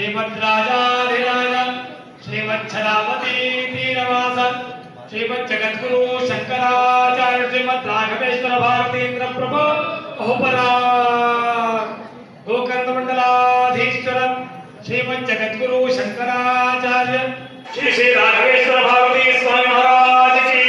श्रीमद्राजाधिराज श्रीमच्छरावती तीरवास श्रीमज्जगद्गुरु शंकराचार्य श्रीमद्राघवेश्वर भारतीन्द्र प्रभु बहुपरा गोकर्ण मंडलाधीश्वर श्रीमज्जगद्गुरु शंकराचार्य श्री श्री राघवेश्वर भारती स्वामी महाराज की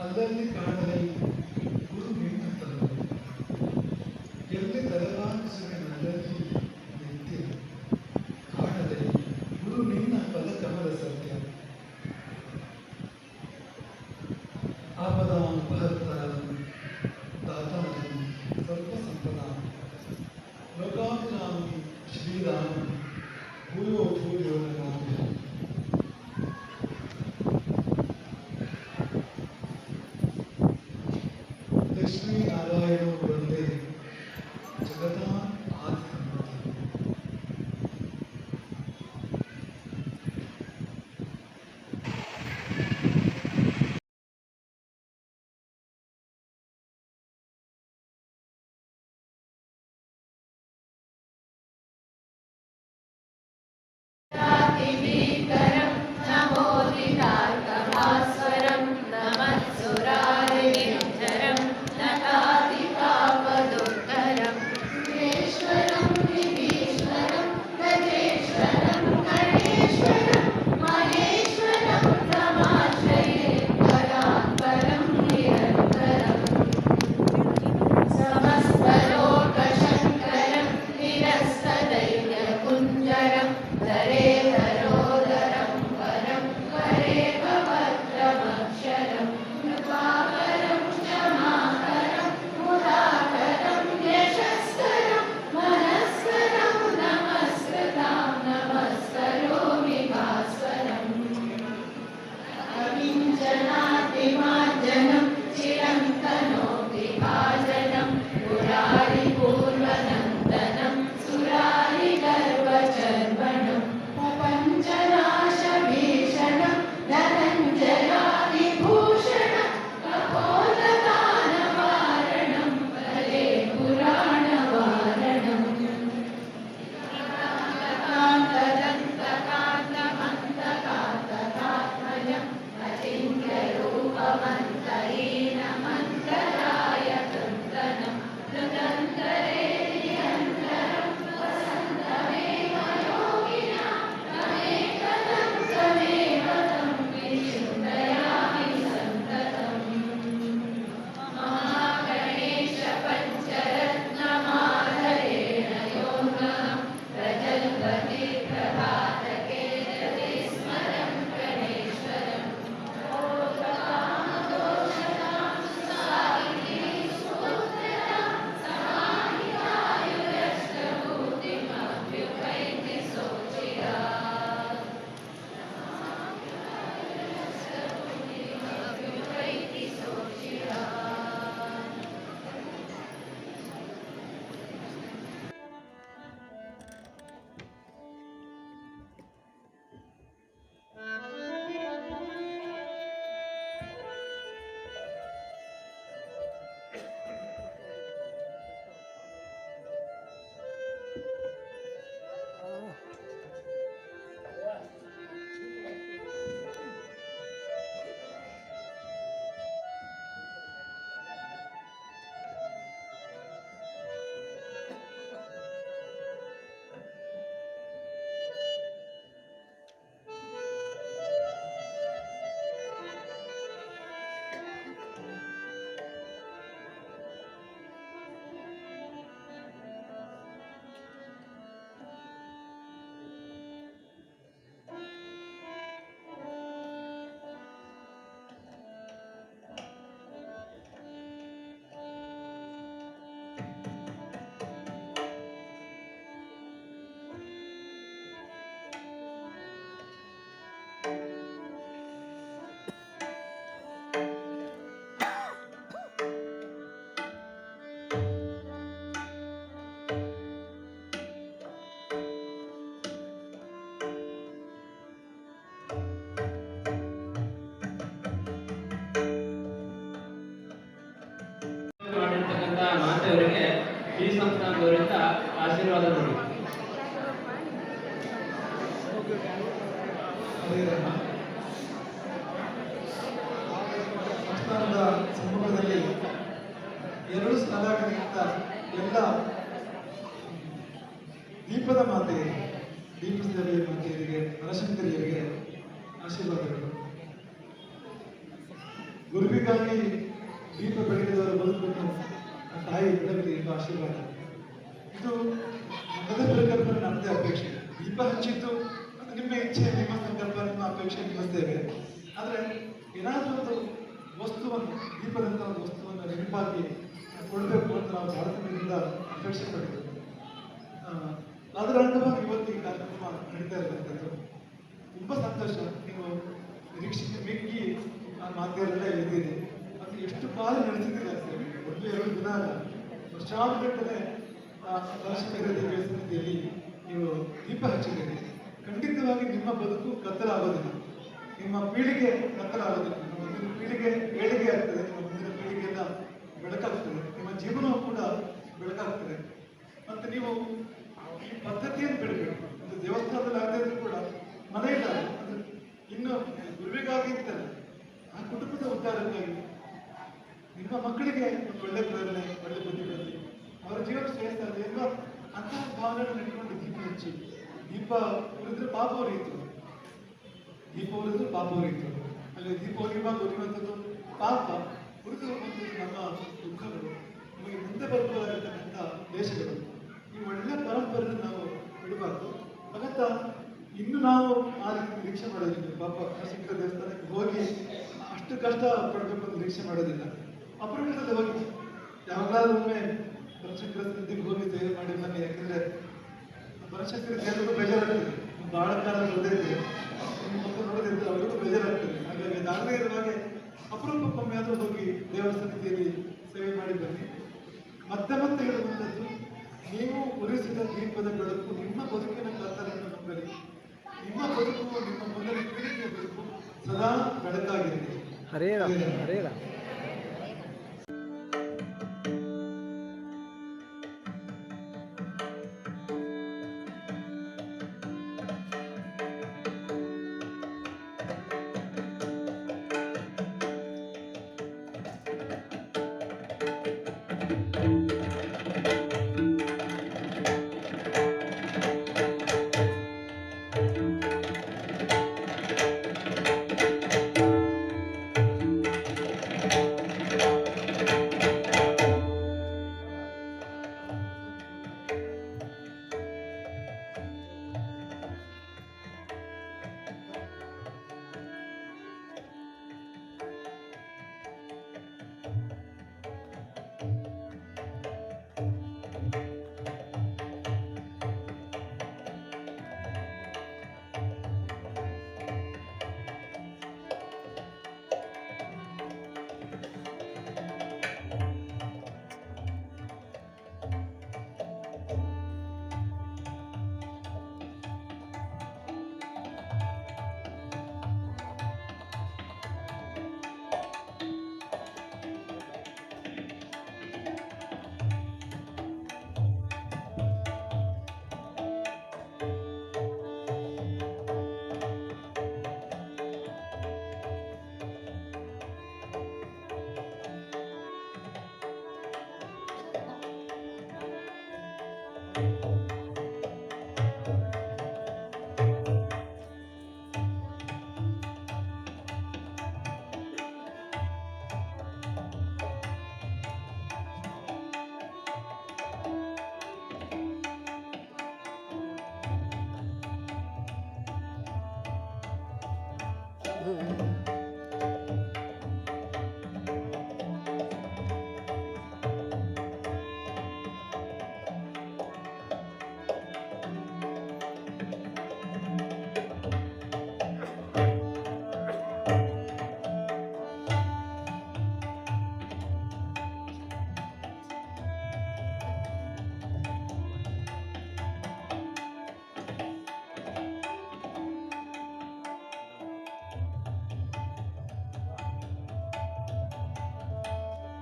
ಅಲ್ಲಲ್ಲಿ ಕಾಣಲಿ ಗುರು ನಿಂತರು ಎಲ್ಲಿ ತಲೆವಾಸಿನಲ್ಲಿ ನಿತ್ಯ ಕಾಣದೆ ಗುರು ನಿನ್ನ ಪದ ಕಮಲ ಸತ್ಯ ಆಪದಾಂ ಬಹರ್ತಾರಂ ದಾತಾರಂ ಸರ್ವ ಸಂಪದ ಲೋಕಾಭಿರಾಮಿ ಶ್ರೀರಾಮ ಭೂಯೋ ಭೂಯೋ ನಮಾಮಿ लक्ष्मी नारायण वंदे जगता अचिन्त्यरूपमन्तहीनमन्तरायक ಅವರಿಗೆ ಈ ಸಂಸ್ಥಾನದವರಿಂದ ಆಶೀರ್ವಾದ ನೋಡಿ. ಅದೇ ಸಂಸ್ಥಾನದ ಸಮ್ಮುಖದಲ್ಲಿ 2 ಸಾಲಾಗಿನಿಂದ ಎಲ್ಲ ದೀಪದ ಮಾತೆಯರಿಗೆ, ದೀಪದೇವಿಯ ಮಾತೆಯರಿಗೆ, ನರಶಂಕರಿಯರಿಗೆ ಆಶೀರ್ವಾದಗಳು. ಗುರುವಿಗಾಗಿ ದೀಪ ಬೆಳಗಿದವರ ಬದುಕನ್ನು ಆ ತಾಯಿ ಬೆಳಗಲಿ ಎಂಬ ಆಶೀರ್ವಾದ. ಇದು ನಮ್ಮದೇ ಪರಿಕಲ್ಪನೆ, ನಮ್ಮದೇ ಅಪೇಕ್ಷೆ. ದೀಪ ಹಚ್ಚಿದ್ದು ಅದು ನಿಮ್ಮ ಇಚ್ಛೆ, ನಿಮ್ಮ ಸಂಕಲ್ಪ, ನಿಮ್ಮ ಅಪೇಕ್ಷೆ, ನಿಮ್ಮ ಸೇವೆ. ಆದರೆ ಏನಾದರೂ ಒಂದು ವಸ್ತುವನ್ನು, ದೀಪದಂಥ ಒಂದು ವಸ್ತುವನ್ನು ನೆನಪಾಗಿ ಕೊಡಬೇಕು ಅಂತ ನಾವು ಭಾರತದಿಂದ ಅಪೇಕ್ಷೆ ಪಡೆದು ಅದರ ಅಂಗವಾಗಿ ಇವತ್ತು ಈ ಕಾರ್ಯಕ್ರಮ ನಡೀತಾ ಇರುವಂಥದ್ದು. ತುಂಬ ಸಂತೋಷ. ನೀವು ನಿರೀಕ್ಷೆಗೆ ಮಿಕ್ಕಿ ಆ ಮಾತೆಯರೆಲ್ಲ ಇದ್ದೀರಿ. ಅದು ಎಷ್ಟು ಕಾಲ ನಡೆಸಿದ್ದೀರಿ ಆಗ್ತದೆ. 1-2 ದಿನ ಅಲ್ಲ, ವರ್ಷಾನುಗಟ್ಟಲೆ ನರಸಿಂಹದೇವಿ ದೇವಿಯ ಸನ್ನಿಧಿಯಲ್ಲಿ ನೀವು ದೀಪ ಹಚ್ಚಿದ್ದೀರಿ. ಖಂಡಿತವಾಗಿ ನಿಮ್ಮ ಬದುಕು ಕತ್ತಲಾಗೋದಿಲ್ಲ, ನಿಮ್ಮ ಪೀಳಿಗೆ ಕತ್ತಲಾಗೋದಿಲ್ಲ. ನಿಮ್ಮ ಮುಂದಿನ ಪೀಳಿಗೆ ಏಳಿಗೆ ಆಗ್ತದೆ, ನಿಮ್ಮ ಮುಂದಿನ ಪೀಳಿಗೆಯೆಲ್ಲ ಬೆಳಕಾಗ್ತದೆ, ನಿಮ್ಮ ಜೀವನವೂ ಕೂಡ ಬೆಳಕಾಗ್ತದೆ. ಮತ್ತು ನೀವು ಈ ಪದ್ಧತಿಯನ್ನು ಬಿಡಬೇಕು. ಒಂದು ದೇವಸ್ಥಾನದಲ್ಲಿ ಆಗದೇ ಇದ್ರೂ ಕೂಡ ಮನೆಯಲ್ಲಾಗ, ಅಂದರೆ ಇನ್ನು ಗುರುವಿಗಾಗಿ ಇರ್ತಲ್ಲ, ಆ ಕುಟುಂಬದ ಉದ್ಧಾರಕ್ಕಾಗಿ ನಿಮ್ಮ ಮಕ್ಕಳಿಗೆ ಒಂದು ಒಳ್ಳೆ ಪ್ರೇರಣೆ, ಒಳ್ಳೆ ಬುದ್ಧಿ ಬಂದು ಅವರ ಜೀವನ ಶ್ರೇಷ್ಠ ಎಂಬ ಅಂತಹ ಭಾವನೆಯನ್ನು ಇಟ್ಕೊಂಡು ದೀಪ ಹಚ್ಚಿ. ದೀಪ ಉರಿದ್ರೆ ಪಾಪ ಉರಿಯಿತು, ದೀಪ ಉರಿದ್ರೆ ಪಾಪ ಉರಿಯಿತು. ಅಲ್ಲಿ ದೀಪ ಉರಿಯುವಂಥದ್ದು ಪಾಪ, ಉರಿದು ಒಂದು ನಮ್ಮ ದುಃಖಗಳು, ನಮಗೆ ಮುಂದೆ ಬರಬಹುದಾಗಿರ್ತಕ್ಕಂಥ ದೇಶಗಳು. ಈ ಒಳ್ಳೆ ಪರಂಪರೆಯನ್ನು ನಾವು ಬಿಡಬಾರ್ದು. ಭಗವಂತ ಇನ್ನು ನಾವು ಆ ರೀತಿ ನಿರೀಕ್ಷೆ ಮಾಡೋದಿಲ್ಲ. ಪಾಪ ನರಸಿಂಹ ದೇವಸ್ಥಾನಕ್ಕೆ ಹೋಗಿ ಅಷ್ಟು ಕಷ್ಟ ಪಡಬೇಕು ಅಂತ ನಿರೀಕ್ಷೆ ಮಾಡೋದಿಲ್ಲ. ಅಪರೂಪದಲ್ಲಿ ಹೋಗಿ ಯಾವಾಗಲಾದ್ರೂ ಒಮ್ಮೆ ಬನಶಂಕರ ಸನ್ನಿಧಿಗೆ ಹೋಗಿ ಸೇವೆ ಮಾಡಿ ಬನ್ನಿ. ಯಾಕಂದ್ರೆ ಬನಶಂಕರ ಕೆಲವರು ಬೇಜಾರಾಗ್ತದೆ, ಬಹಳ ಕಾಲ ನೋಡಿದ್ರೆ ನಿಮ್ಮ ಮಕ್ಕಳು ನೋಡೋದಿದ್ರೆ ಅವರಿಗೂ ಬೇಜಾರಾಗ್ತದೆ. ಹಾಗಾಗಿ ನಾವೇ ಇರುವಾಗೆ ಅಪರೂಪಕ್ಕೊಮ್ಮೆ ಆದರೂ ಹೋಗಿ ದೇವರ ಸನ್ನಿಧಿಯಲ್ಲಿ ಸೇವೆ ಮಾಡಿ ಬನ್ನಿ. ಮತ್ತೆ ಮತ್ತೆ ಹೇಳುವಂಥದ್ದು, ನೀವು ಉರಿಸಿದ ದೀಪದ ಬೆಳಕು ನಿಮ್ಮ ಬದುಕಿನ ಕತ್ತಲೆಯನ್ನು ನಂಬಲಿ. ನಿಮ್ಮ ಬದುಕು, ನಿಮ್ಮ ಮುಂದಿನ ಪೀಳಿಗೆಯ ಬದುಕು ಸದಾ ಬೆಳಕಾಗಿರಲಿ. ಹರೇ ರಾಮ, ಹರೇ ರಾಮ.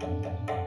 Thank you.